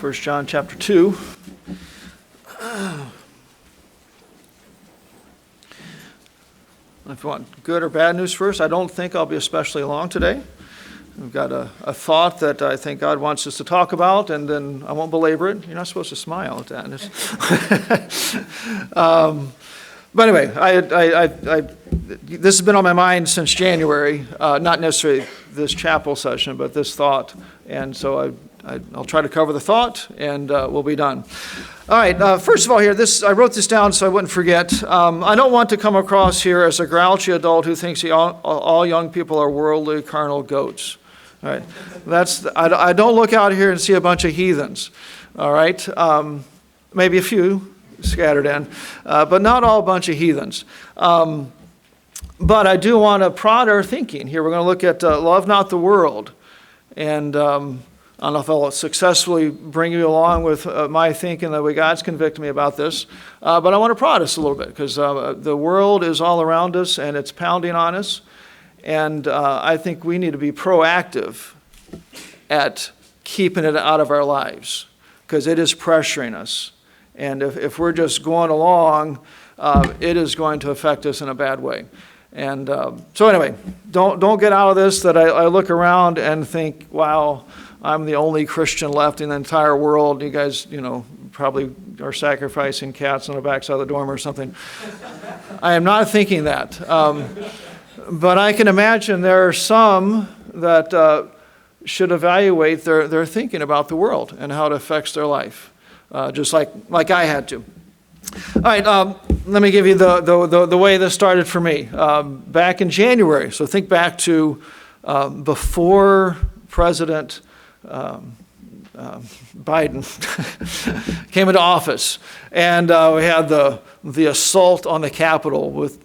1 John chapter 2. If you want good or bad news first, I don't think I'll be especially long today. We've got a thought that I think God wants us to talk about, and then I won't belabor it. You're not supposed to smile at that. But anyway, this has been on my mind since January, not necessarily this chapel session, but this thought. And so I'll try to cover the thought, and we'll be done. All right, first of all here, I wrote this down so I wouldn't forget. I don't want to come across here as a grouchy adult who thinks all young people are worldly, carnal goats. All right, I don't look out here and see a bunch of heathens. All right, maybe a few scattered in, but not all a bunch of heathens. But I do want to prod our thinking here. We're going to look at love not the world. And I don't know if I'll successfully bring you along with my thinking the way God's convicted me about this. But I want to prod us a little bit because the world is all around us and it's pounding on us. And I think we need to be proactive at keeping it out of our lives because it is pressuring us. And if we're just going along, it is going to affect us in a bad way. And so anyway, don't get out of this that I look around and think, wow, I'm the only Christian left in the entire world. You guys, probably are sacrificing cats on the backside of the dorm or something. I am not thinking that. But I can imagine there are some that should evaluate their thinking about the world and how it affects their life, just like I had to. All right, let me give you the way this started for me. Back in January, so think back to before President Biden came into office, and we had the assault on the Capitol with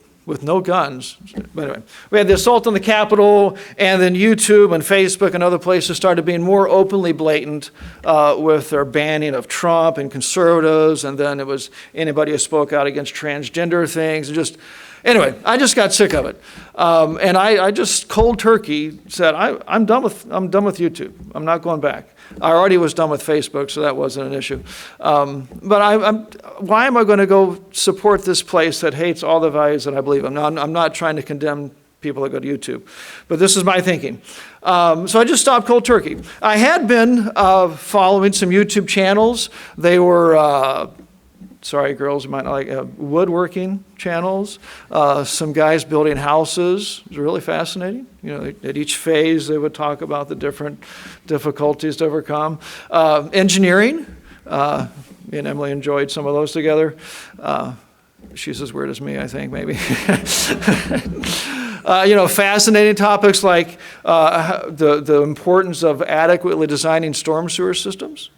no guns. But anyway, we had the assault on the Capitol, and then YouTube and Facebook and other places started being more openly blatant with their banning of Trump and conservatives, and then it was anybody who spoke out against transgender things. Anyway, I just got sick of it, and I just cold turkey said, I'm done with YouTube. I'm not going back. I already was done with Facebook, so that wasn't an issue. But why am I going to go support this place that hates all the values that I believe in? Now, I'm not trying to condemn people that go to YouTube, but this is my thinking. So I just stopped cold turkey. I had been following some YouTube channels. They were, sorry girls, you might not like, woodworking channels. Some guys building houses. It was really fascinating. At each phase they would talk about the different difficulties to overcome. Engineering. Me and Emily enjoyed some of those together. She's as weird as me, I think, maybe. Fascinating topics like the importance of adequately designing storm sewer systems.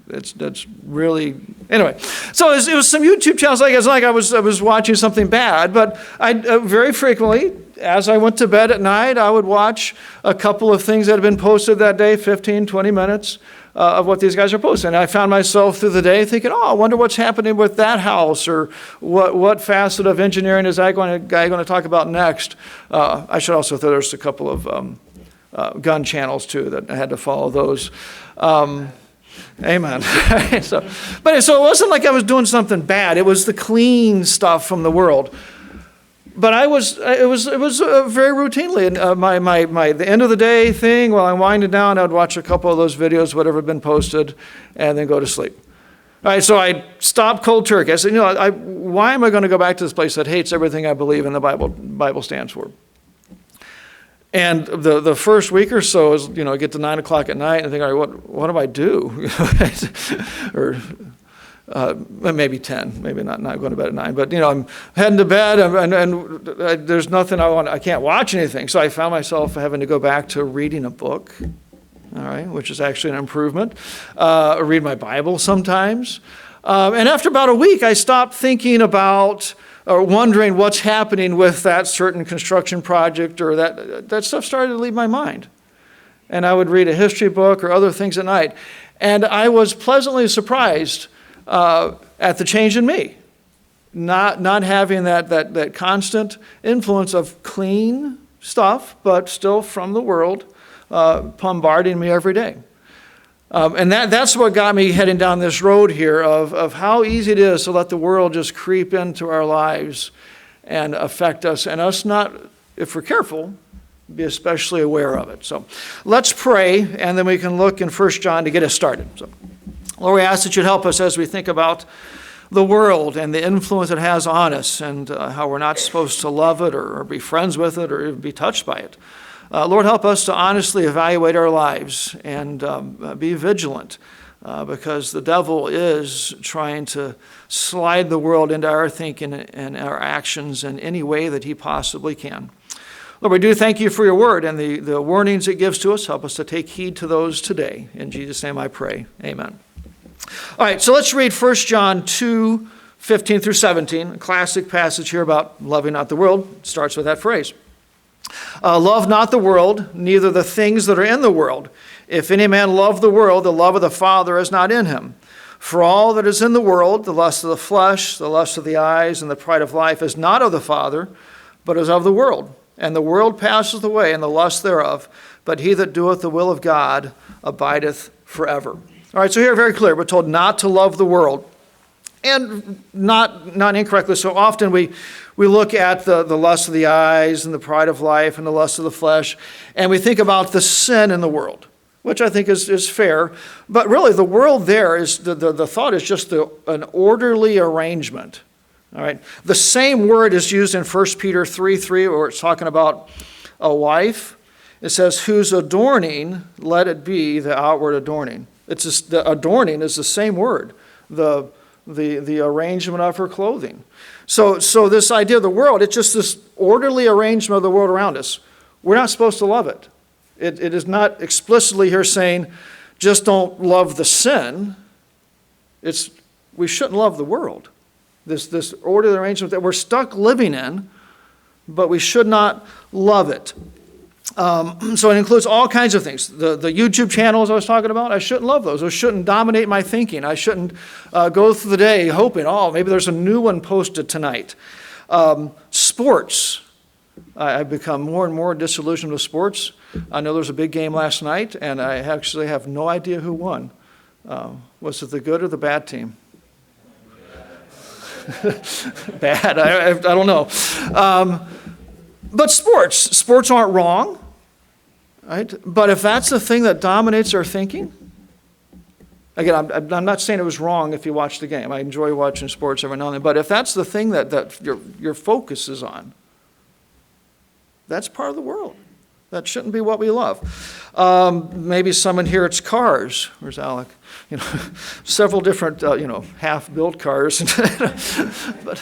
That's really, anyway. So it was some YouTube channels. I was watching something bad, but I very frequently, as I went to bed at night, I would watch a couple of things that had been posted that day, 15, 20 minutes of what these guys are posting. And I found myself through the day thinking, I wonder what's happening with that house, or what facet of engineering is that guy going to talk about next. I should also throw there's a couple of gun channels too that I had to follow those. Amen. So it wasn't like I was doing something bad. It was the clean stuff from the world. But it was very routinely my the end of the day thing. While I'm winding down, I would watch a couple of those videos, whatever had been posted, and then go to sleep. All right, so I stopped cold turkey. I said, why am I going to go back to this place that hates everything I believe in the Bible stands for? And the first week or so is, I get to 9 o'clock at night and think, all right, what do I do? Or maybe 10, maybe not going to bed at 9. But, I'm heading to bed and there's nothing I can't watch anything. So I found myself having to go back to reading a book, all right, which is actually an improvement. Read my Bible sometimes. And after about a week, I stopped thinking about or wondering what's happening with that certain construction project, or that stuff started to leave my mind. And I would read a history book or other things at night. And I was pleasantly surprised at the change in me. Not having that constant influence of clean stuff, but still from the world, bombarding me every day. And that's what got me heading down this road here of how easy it is to let the world just creep into our lives and affect us, and us not, if we're careful, be especially aware of it. So let's pray, and then we can look in 1 John to get us started. So, Lord, we ask that you'd help us as we think about the world and the influence it has on us, and how we're not supposed to love it or be friends with it or even be touched by it. Lord, help us to honestly evaluate our lives and be vigilant, because the devil is trying to slide the world into our thinking and our actions in any way that he possibly can. Lord, we do thank you for your word and the warnings it gives to us. Help us to take heed to those today. In Jesus' name I pray. Amen. All right, so let's read 1 John 2, 15 through 17, a classic passage here about loving not the world. It starts with that phrase. Love not the world, neither the things that are in the world. If any man love the world, the love of the Father is not in him. For all that is in the world, the lust of the flesh, the lust of the eyes, and the pride of life, is not of the Father, but is of the world. And the world passeth away, and the lust thereof. But he that doeth the will of God abideth forever. All right, so here very clear. We're told not to love the world. And not incorrectly. So often we look at the lust of the eyes and the pride of life and the lust of the flesh, and we think about the sin in the world, which I think is fair. But really the world there is, the thought is just an orderly arrangement. All right. The same word is used in 1 Peter 3:3, where it's talking about a wife. It says, whose adorning, let it be the outward adorning. It's just, the adorning is the same word. The arrangement of her clothing. So this idea of the world, it's just this orderly arrangement of the world around us. We're not supposed to love it. It is not explicitly here saying, just don't love the sin. We shouldn't love the world. This orderly arrangement that we're stuck living in, but we should not love it. So it includes all kinds of things. The YouTube channels I was talking about, I shouldn't love those. Those shouldn't dominate my thinking. I shouldn't go through the day hoping, maybe there's a new one posted tonight. Sports. I've become more and more disillusioned with sports. I know there was a big game last night, and I actually have no idea who won. Was it the good or the bad team? Bad. I don't know. But sports aren't wrong, right? But if that's the thing that dominates our thinking, again, I'm not saying it was wrong if you watch the game. I enjoy watching sports every now and then. But if that's the thing that your focus is on, that's part of the world. That shouldn't be what we love. Maybe someone here, it's cars. Where's Alec? Several different, half-built cars.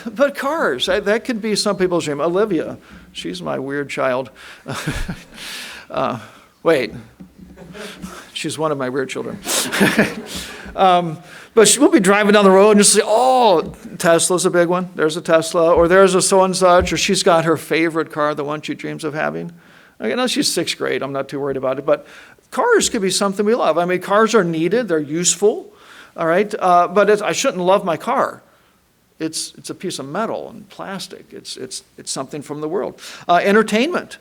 but cars, that could be some people's dream. Olivia, she's my weird child. Wait, she's one of my weird children. But we'll be driving down the road and just say, Tesla's a big one. There's a Tesla. Or there's a so-and-such. Or she's got her favorite car, the one she dreams of having. Okay, now she's 6th grade. I'm not too worried about it. But cars could be something we love. I mean, cars are needed. They're useful. All right. But I shouldn't love my car. It's a piece of metal and plastic. It's something from the world. Entertainment.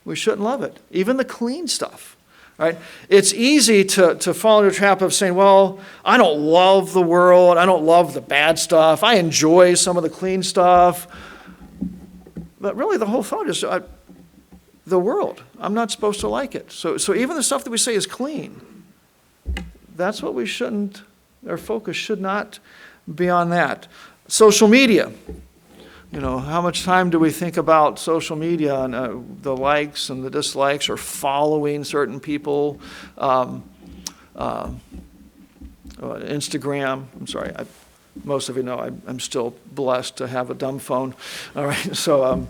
We shouldn't love it. Even the clean stuff. Right? It's easy to fall into the trap of saying, well, I don't love the world. I don't love the bad stuff. I enjoy some of the clean stuff. But really the whole thought is the world. I'm not supposed to like it. So even the stuff that we say is clean, that's what we shouldn't, our focus should not be on that. Social media. How much time do we think about social media and the likes and the dislikes or following certain people? Instagram. I'm sorry. Most of you know I'm still blessed to have a dumb phone. All right. So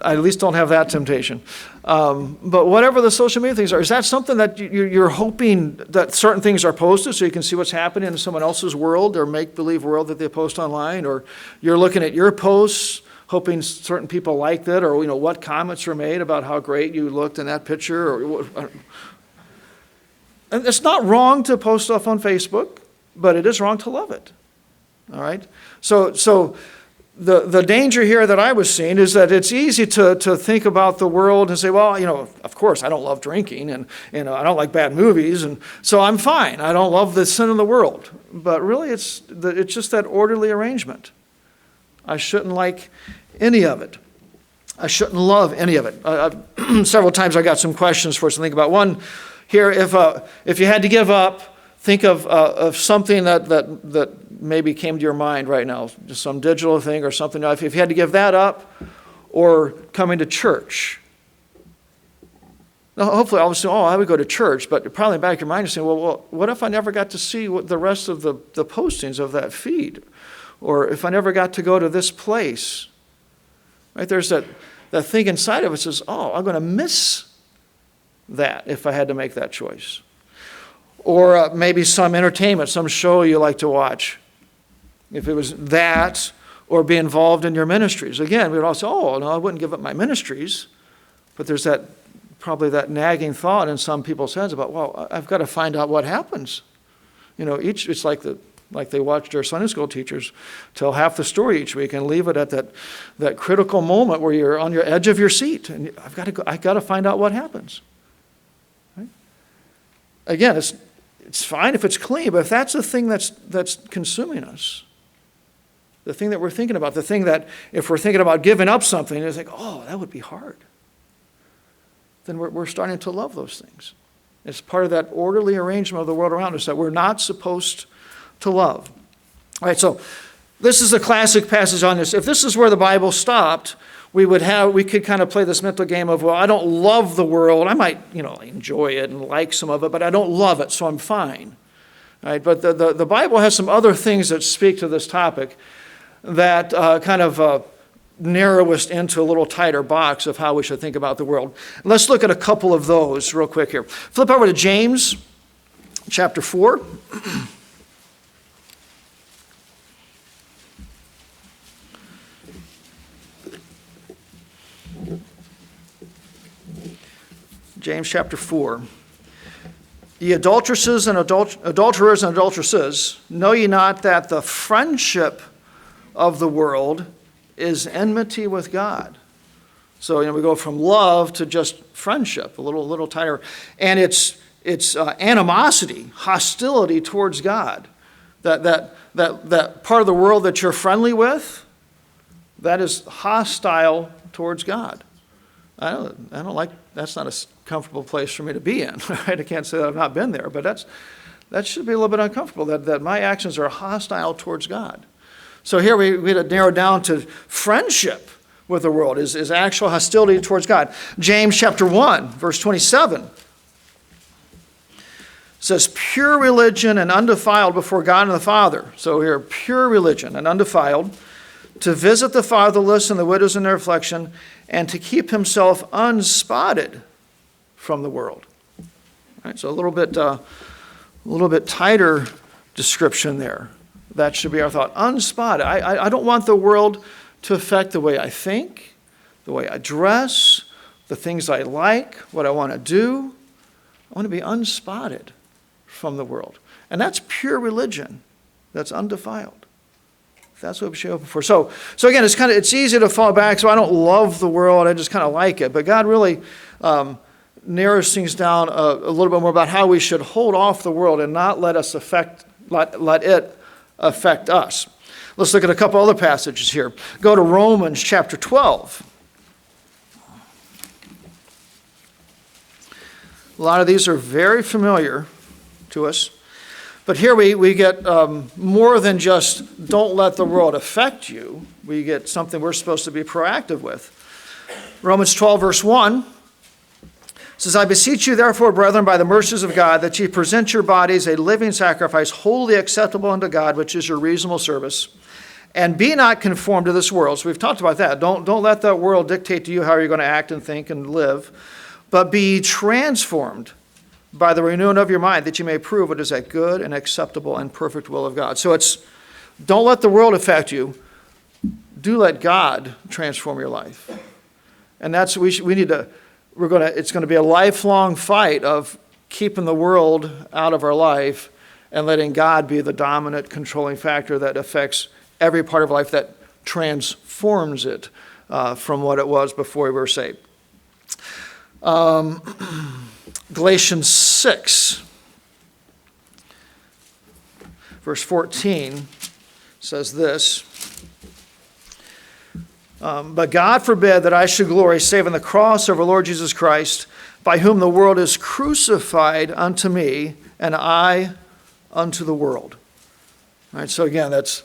I at least don't have that temptation. But whatever the social media things are, is that something that you're hoping that certain things are posted so you can see what's happening in someone else's world or make-believe world that they post online? Or you're looking at your posts hoping certain people liked it, or what comments were made about how great you looked in that picture? And it's not wrong to post stuff on Facebook, but it is wrong to love it. All right? So the danger here that I was seeing is that it's easy to think about the world and say, well, of course, I don't love drinking, and I don't like bad movies, and so I'm fine. I don't love the sin in the world. But really, it's just that orderly arrangement. I shouldn't like any of it. I shouldn't love any of it. Several times I got some questions for us to think about. One here, if you had to give up, think of something that maybe came to your mind right now, just some digital thing or something. If you had to give that up, or coming to church. Now, hopefully, all of a sudden, I would go to church, but probably in the back of your mind, you're saying, well, what if I never got to see the rest of the postings of that feed? Or if I never got to go to this place? Right? There's that thing inside of us says, I'm going to miss that if I had to make that choice. Or maybe some entertainment, some show you like to watch. If it was that, or be involved in your ministries. Again, we would all say, no, I wouldn't give up my ministries. But there's probably that nagging thought in some people's heads about, well, I've got to find out what happens. It's like they watch their Sunday school teachers tell half the story each week and leave it at that critical moment where you're on your edge of your seat. And I've got to find out what happens. Right? Again, it's fine if it's clean, but if that's the thing that's consuming us, the thing that we're thinking about, the thing that if we're thinking about giving up something, it's like, that would be hard. Then we're starting to love those things. It's part of that orderly arrangement of the world around us that we're not supposed to love. All right, so this is a classic passage on this. If this is where the Bible stopped, we could kind of play this mental game of, I don't love the world. I might, enjoy it and like some of it, but I don't love it, so I'm fine. All right, but the Bible has some other things that speak to this topic that kind of narrow us into a little tighter box of how we should think about the world. Let's look at a couple of those real quick here. Flip over to James chapter 4. James chapter 4. Ye adulteresses and adulterers and adulteresses, know ye not that the friendship of the world is enmity with God? So we go from love to just friendship, a little tighter, and it's animosity, hostility towards God. That part of the world that you're friendly with, that is hostile towards God. I don't like. That's not a comfortable place for me to be in. Right? I can't say that I've not been there, but that should be a little bit uncomfortable. That my actions are hostile towards God. So here we had to narrow down to friendship with the world is actual hostility towards God. James chapter 1, verse 27 says, pure religion and undefiled before God and the Father. So here, pure religion and undefiled, to visit the fatherless and the widows in their affliction, and to keep himself unspotted from the world. All right, so a little bit tighter description there. That should be our thought. Unspotted. I don't want the world to affect the way I think, the way I dress, the things I like, what I want to do. I want to be unspotted from the world. And that's pure religion. That's undefiled. That's what we should open for. So again, it's easy to fall back. So I don't love the world. I just kind of like it. But God really narrows things down a little bit more about how we should hold off the world and not let it affect us. Let's look at a couple other passages here. Go to Romans chapter 12. A lot of these are very familiar to us. But here we get more than just don't let the world affect you. We get something we're supposed to be proactive with. Romans 12, verse 1 says, I beseech you, therefore, brethren, by the mercies of God, that ye present your bodies a living sacrifice, wholly acceptable unto God, which is your reasonable service. And be not conformed to this world. So we've talked about that. Don't let that world dictate to you how you're going to act and think and live. But be transformed by the renewing of your mind, that you may prove what is that good and acceptable and perfect will of God. So it's, don't let the world affect you. Do let God transform your life. And that's, it's going to be a lifelong fight of keeping the world out of our life and letting God be the dominant controlling factor that affects every part of life that transforms it from what it was before we were saved. Galatians 6, verse 14 says this, but God forbid that I should glory save in the cross of our Lord Jesus Christ, by whom the world is crucified unto me, and I unto the world. All right, so again, it's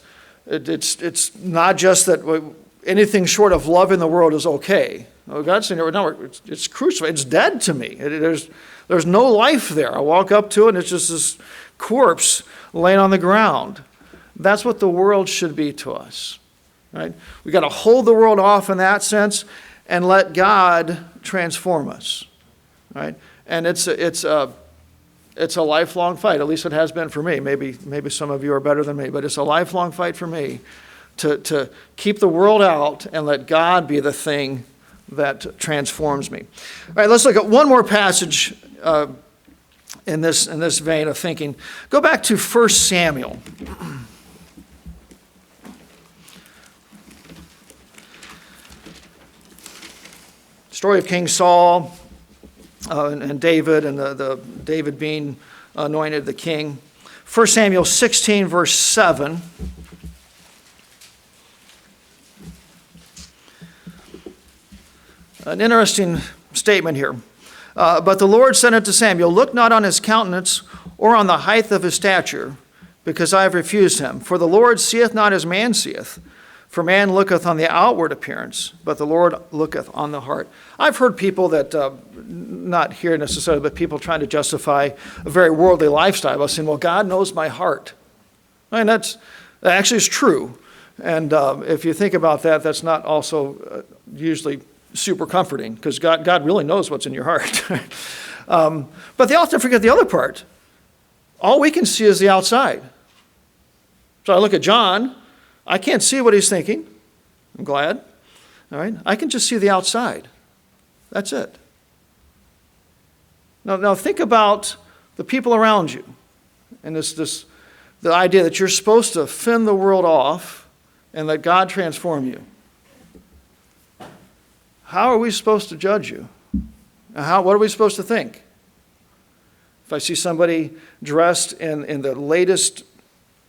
not just that anything short of loving the world is okay. No, God's saying, no, it's crucified. It's dead to me. There's no life there. I walk up to it, and it's just this corpse laying on the ground. That's what the world should be to us. Right? We got to hold the world off in that sense and let God transform us. Right? And it's a lifelong fight. At least it has been for me. Maybe some of you are better than me, but it's a lifelong fight for me to keep the world out and let God be the thing that transforms me. All right, let's look at one more passage in this vein of thinking. Go back to 1 Samuel. Story of King Saul and David, and the David being anointed the king. 1 Samuel 16, verse 7. An interesting statement here. But the Lord said unto Samuel, look not on his countenance or on the height of his stature, because I have refused him. For the Lord seeth not as man seeth. For man looketh on the outward appearance, but the Lord looketh on the heart. I've heard people that, not here necessarily, but people trying to justify a very worldly lifestyle by saying, well, God knows my heart. And that actually is true. And if you think about that, that's not also usually super comforting, because God really knows what's in your heart. But they often forget the other part. All we can see is the outside. So I look at John. I can't see what he's thinking. I'm glad. All right. I can just see the outside. That's it. Now think about the people around you, and the idea that you're supposed to fend the world off and let God transform you. How are we supposed to judge you? What are we supposed to think? If I see somebody dressed in the latest,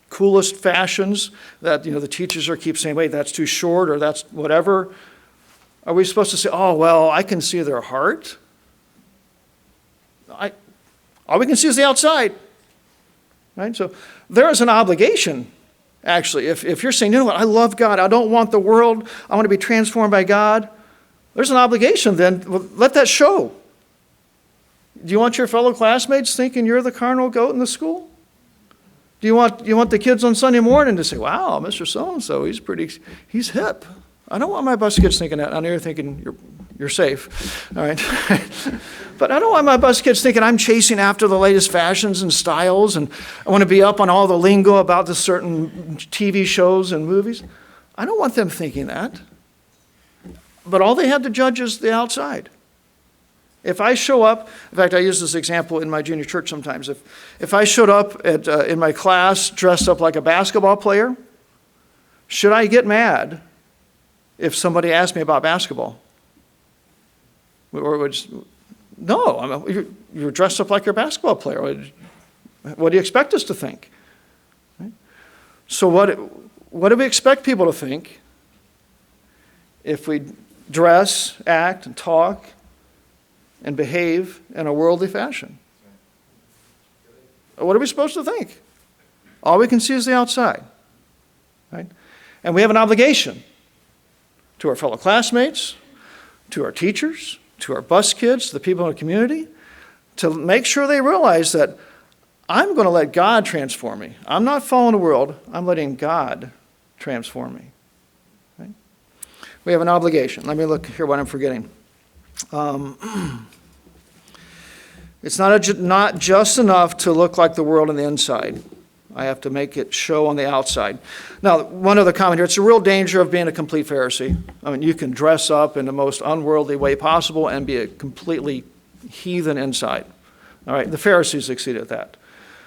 coolest fashions that the teachers keep saying, wait, that's too short, or that's whatever, are we supposed to say, oh, well, I can see their heart? All we can see is the outside. Right? So there is an obligation, actually. If you're saying, you know what, I love God, I don't want the world, I want to be transformed by God, there's an obligation then. Well, let that show. Do you want your fellow classmates thinking you're the carnal goat in the school? Do you want the kids on Sunday morning to say, wow, Mr. So-and-so, he's hip. I don't want my bus kids thinking that. I know you're thinking you're safe, all right? But I don't want my bus kids thinking I'm chasing after the latest fashions and styles, and I want to be up on all the lingo about the certain TV shows and movies. I don't want them thinking that. But all they have to judge is the outside. If I show up, in fact, I use this example in my junior church sometimes. If I showed up in my class dressed up like a basketball player, should I get mad if somebody asked me about basketball? No, you're dressed up like you're a basketball player. What do you expect us to think? Right? So what do we expect people to think if we dress, act, and talk, and behave in a worldly fashion? What are we supposed to think? All we can see is the outside. Right? And we have an obligation to our fellow classmates, to our teachers, to our bus kids, to the people in the community, to make sure they realize that I'm going to let God transform me. I'm not following the world. I'm letting God transform me. Right? We have an obligation. Let me look here what I'm forgetting. It's not just enough to look like the world on the inside. I have to make it show on the outside. Now, one other comment here. It's a real danger of being a complete Pharisee. I mean, you can dress up in the most unworldly way possible and be a completely heathen inside. All right, the Pharisees succeeded at that.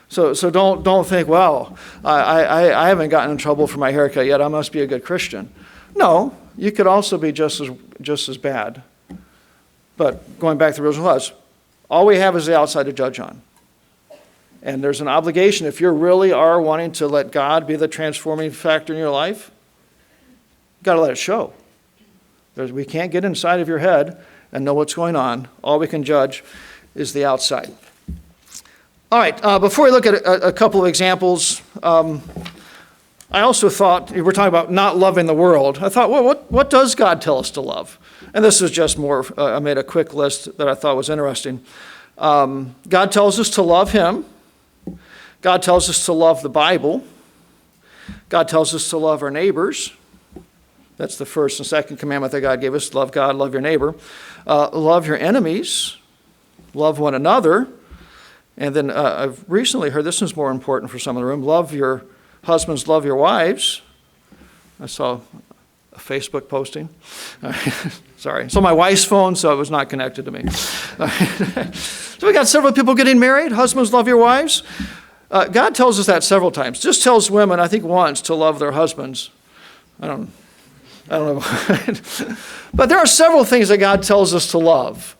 So don't think, well, I haven't gotten in trouble for my haircut yet. I must be a good Christian. No, you could also be just as bad. But going back to the original laws, all we have is the outside to judge on. And there's an obligation, if you really are wanting to let God be the transforming factor in your life, you've got to let it show. We can't get inside of your head and know what's going on. All we can judge is the outside. All right, before we look at a couple of examples, I also thought, we're talking about not loving the world. I thought, well, what does God tell us to love? And this is just more, I made a quick list that I thought was interesting. God tells us to love him. God tells us to love the Bible. God tells us to love our neighbors. That's the first and second commandment that God gave us. Love God, love your neighbor. Love your enemies. Love one another. And then I've recently heard, this is more important for some in the room, love your husbands, love your wives. I saw a Facebook posting. Sorry. It's on my wife's phone, so it was not connected to me. So we got several people getting married. Husbands, love your wives. God tells us that several times. Just tells women, I think once, to love their husbands. I don't know. But there are several things that God tells us to love.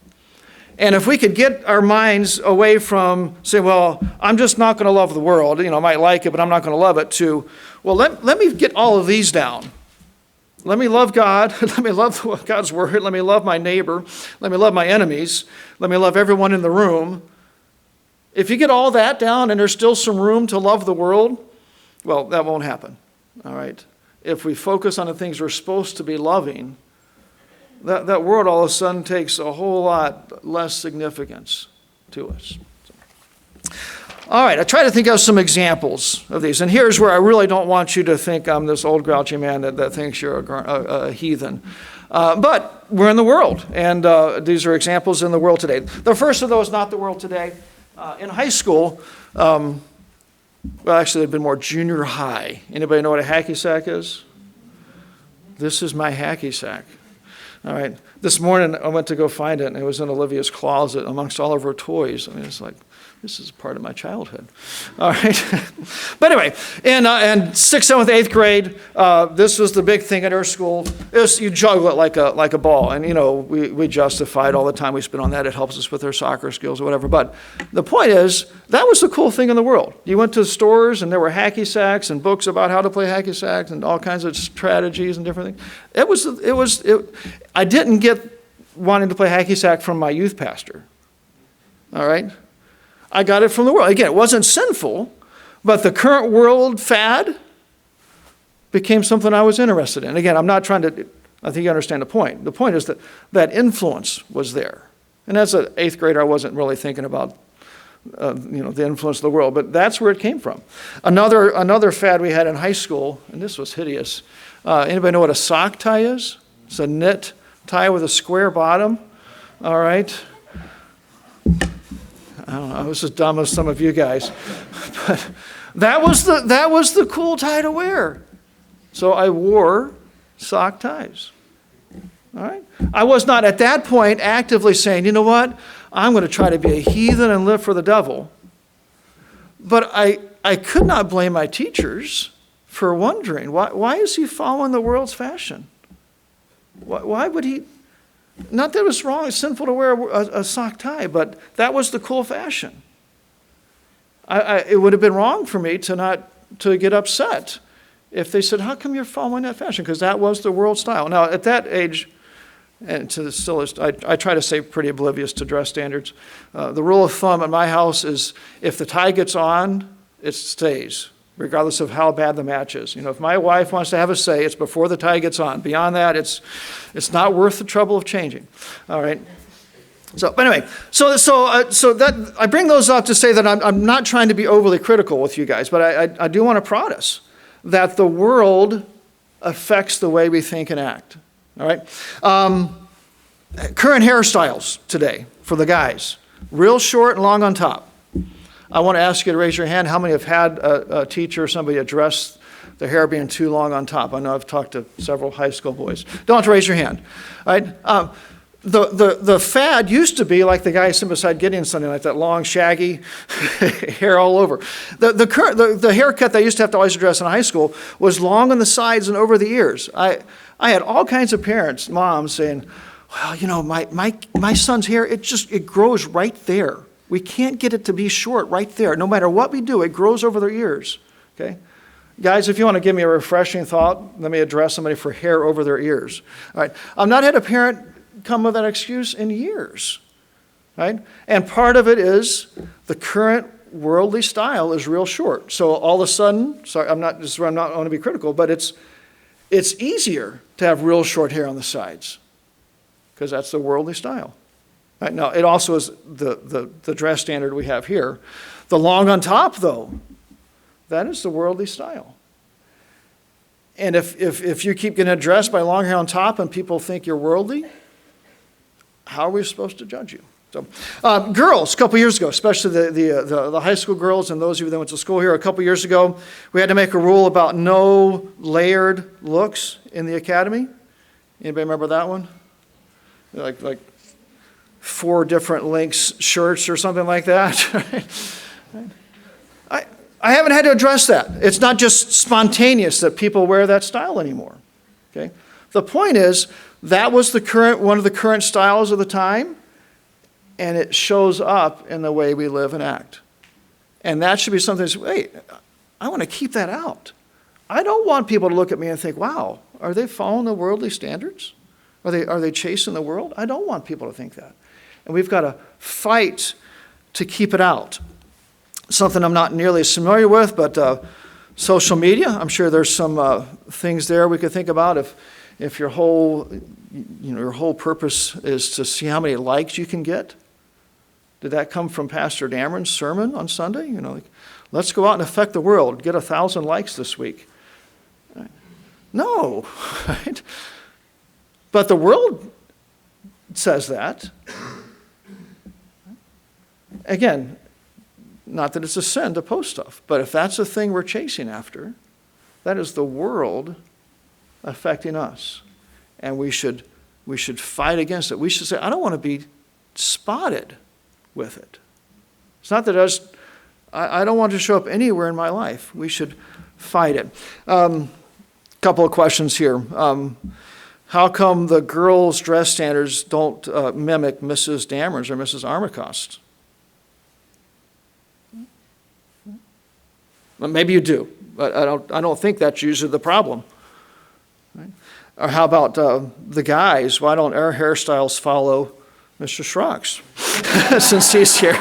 And if we could get our minds away from saying, well, I'm just not going to love the world, I might like it, but I'm not going to love it, to, well, let me get all of these down. Let me love God. Let me love God's word. Let me love my neighbor. Let me love my enemies. Let me love everyone in the room. If you get all that down and there's still some room to love the world, well, that won't happen. All right? If we focus on the things we're supposed to be loving, that world all of a sudden takes a whole lot less significance to us. All right, I try to think of some examples of these. And here's where I really don't want you to think I'm this old grouchy man that thinks you're a heathen. But we're in the world, and these are examples in the world today. The first of those, not the world today. In high school, well, actually, it'd been more junior high. Anybody know what a hacky sack is? This is my hacky sack. All right. This morning, I went to go find it, and it was in Olivia's closet amongst all of her toys. I mean, it's like, this is part of my childhood. All right. But anyway, in 6th, 7th, 8th grade, this was the big thing at our school. You juggle it like a ball. And, we justify it all the time we spend on that. It helps us with our soccer skills or whatever. But the point is, that was the cool thing in the world. You went to stores, and there were hacky sacks and books about how to play hacky sacks and all kinds of strategies and different things. I didn't get wanting to play hacky sack from my youth pastor. All right? I got it from the world. Again, it wasn't sinful, but the current world fad became something I was interested in. Again, I'm not trying to, I think you understand the point. The point is that influence was there. And as an 8th grader, I wasn't really thinking about, the influence of the world, but that's where it came from. Another fad we had in high school, and this was hideous. Anybody know what a sock tie is? It's a knit tie with a square bottom. All right. I don't know, I was as dumb as some of you guys. But that was the cool tie to wear. So I wore sock ties. All right? I was not at that point actively saying, you know what, I'm going to try to be a heathen and live for the devil. But I could not blame my teachers for wondering, why is he following the world's fashion? Why would he? Not that it was wrong, it's sinful to wear a sock tie, but that was the cool fashion. It would have been wrong for me to get upset if they said, how come you're following that fashion? Because that was the world style. Now, at that age, and to the stillest, I try to stay pretty oblivious to dress standards. The rule of thumb at my house is if the tie gets on, it stays, regardless of how bad the match is. If my wife wants to have a say, it's before the tie gets on. Beyond that, it's not worth the trouble of changing. All right. But anyway, so that I bring those up to say that I'm not trying to be overly critical with you guys, but I do want to prod us that the world affects the way we think and act. All right. Current hairstyles today for the guys, real short and long on top. I want to ask you to raise your hand. How many have had a teacher or somebody address the hair being too long on top? I know I've talked to several high school boys. Don't have to raise your hand. All right? The fad used to be like the guy sitting beside Gideon Sunday night, that long, shaggy hair all over. The haircut they used to have to always address in high school was long on the sides and over the ears. I had all kinds of parents, moms saying, well, my son's hair, it grows right there. We can't get it to be short right there. No matter what we do, it grows over their ears. Okay? Guys, if you want to give me a refreshing thought, let me address somebody for hair over their ears. All right? I've not had a parent come with that excuse in years. Right? And part of it is the current worldly style is real short. So all of a sudden, I'm not want to be critical, but it's easier to have real short hair on the sides because that's the worldly style. Right? Now, it also is the dress standard we have here. The long on top, though, that is the worldly style. And if you keep getting addressed by long hair on top and people think you're worldly, how are we supposed to judge you? So, girls, a couple years ago, especially the high school girls and those of you that went to school here, a couple years ago, we had to make a rule about no layered looks in the academy. Anybody remember that one? Like 4 different lengths shirts or something like that. I haven't had to address that. It's not just spontaneous that people wear that style anymore. Okay? The point is, that was one of the current styles of the time, and it shows up in the way we live and act. And that should be something that's, wait, I want to keep that out. I don't want people to look at me and think, wow, are they following the worldly standards? Are they chasing the world? I don't want people to think that. And we've got to fight to keep it out. Something I'm not nearly as familiar with, but social media, I'm sure there's some things there we could think about. If your whole purpose is to see how many likes you can get. Did that come from Pastor Dameron's sermon on Sunday? Let's go out and affect the world. Get 1,000 likes this week. No, right? But the world says that. Again, not that it's a sin to post stuff, but if that's the thing we're chasing after, that is the world affecting us. And we should fight against it. We should say, I don't want to be spotted with it. It's not that I don't want to show up anywhere in my life. We should fight it. Couple of questions here. How come the girls' dress standards don't mimic Mrs. Dameron's or Mrs. Armacost's? Well, maybe you do, but I don't think that's usually the problem. Right? Or how about the guys? Why don't our hairstyles follow Mr. Schrock's since he's here?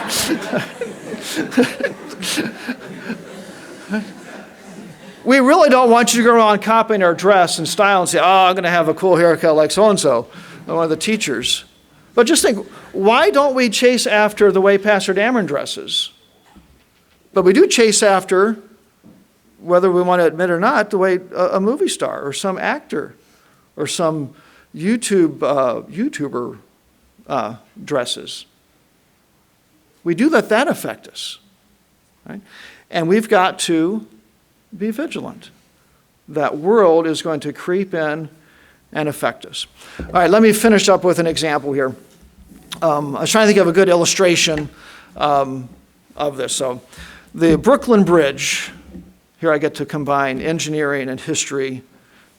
We really don't want you to go around copying our dress and style and say, oh, I'm going to have a cool haircut like so-and-so, or one of the teachers. But just think, why don't we chase after the way Pastor Dameron dresses? But we do chase after, whether we want to admit or not, the way a movie star or some actor or some YouTuber dresses. We do let that affect us. Right? And we've got to be vigilant. That world is going to creep in and affect us. All right, let me finish up with an example here. I was trying to think of a good illustration of this. So the Brooklyn Bridge, here I get to combine engineering and history.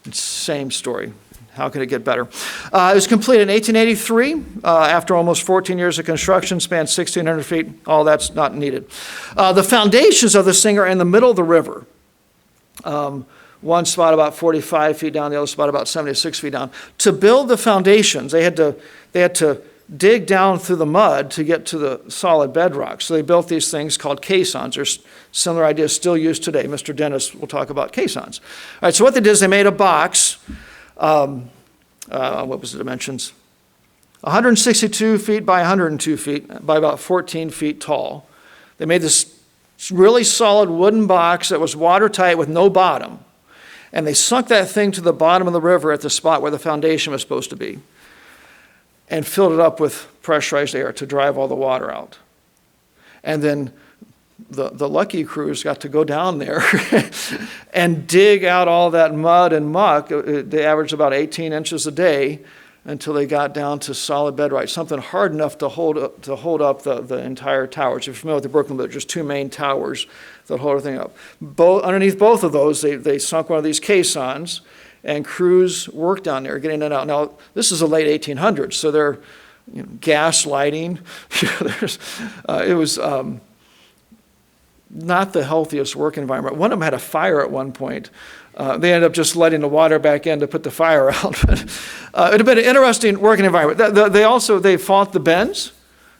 It's the same story. How can it get better? It was completed in 1883 after almost 14 years of construction, spanned 1,600 feet. All that's not needed. The foundations of this thing are in the middle of the river. One spot about 45 feet down, the other spot about 76 feet down. To build the foundations, they had to dig down through the mud to get to the solid bedrock. So they built these things called caissons. There's similar ideas still used today. Mr. Dennis will talk about caissons. All right, so what they did is they made a box. What was the dimensions? 162 feet by 102 feet by about 14 feet tall. They made this really solid wooden box that was watertight with no bottom. And they sunk that thing to the bottom of the river at the spot where the foundation was supposed to be and filled it up with pressurized air to drive all the water out. And then the lucky crews got to go down there and dig out all that mud and muck. They averaged about 18 inches a day until they got down to solid bedrock, something hard enough to hold up the entire tower. So if you're familiar with the Brooklyn Bridge, there's 2 main towers that hold everything up. Underneath both of those, they sunk one of these caissons, and crews work down there, getting it out. Now, this is the late 1800s, so they're gas lighting. It was not the healthiest work environment. One of them had a fire at one point. They ended up just letting the water back in to put the fire out. But it had been an interesting working environment. They fought the bends.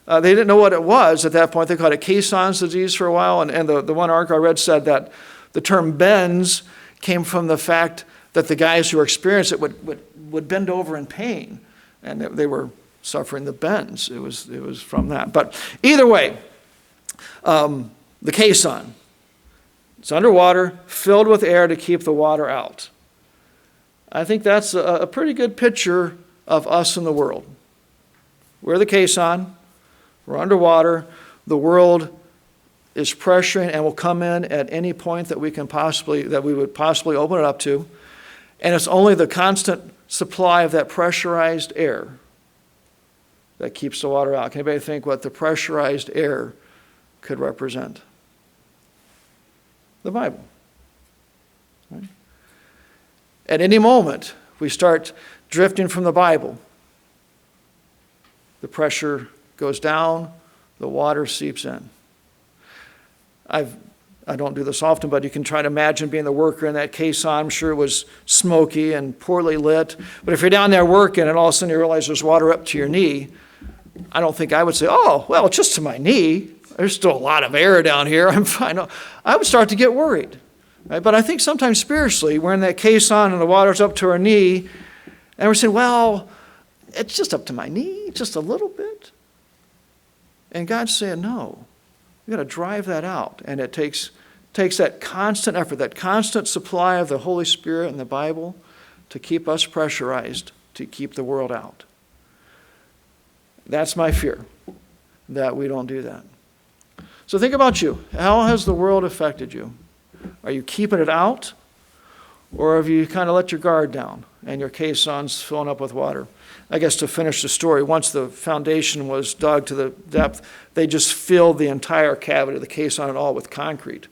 They didn't know what it was at that point. They called it caisson's disease for a while. And the one article I read said that the term bends came from the fact that the guys who experienced it would bend over in pain. And they were suffering the bends. It was from that. But either way, the caisson. It's underwater, filled with air to keep the water out. I think that's a pretty good picture of us in the world. We're the caisson. We're underwater. The world is pressuring and will come in at any point that we would possibly open it up to. And it's only the constant supply of that pressurized air that keeps the water out. Can anybody think what the pressurized air could represent? The Bible. Right? At any moment, we start drifting from the Bible. The pressure goes down, the water seeps in. I don't do this often, but you can try to imagine being the worker in that caisson. I'm sure it was smoky and poorly lit. But if you're down there working and all of a sudden you realize there's water up to your knee, I don't think I would say, oh, well, it's just to my knee. There's still a lot of air down here. I'm fine. No, I would start to get worried. Right? But I think sometimes spiritually, we're in that caisson and the water's up to our knee, and we're saying, well, it's just up to my knee, just a little bit. And God's saying, no, you've got to drive that out. And it takes that constant effort, that constant supply of the Holy Spirit and the Bible to keep us pressurized, to keep the world out. That's my fear, that we don't do that. So think about you. How has the world affected you? Are you keeping it out? Or have you kind of let your guard down and your caisson's filling up with water? I guess to finish the story, once the foundation was dug to the depth, they just filled the entire cavity of the caisson and all with concrete.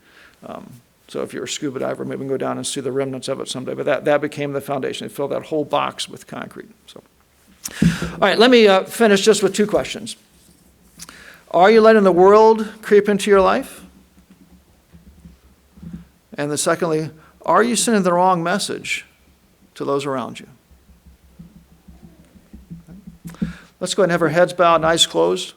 So if you're a scuba diver, maybe we can go down and see the remnants of it someday. But that became the foundation. They filled that whole box with concrete. So, all right, let me finish just with two questions. Are you letting the world creep into your life? And then secondly, are you sending the wrong message to those around you? Let's go ahead and have our heads bowed and eyes closed.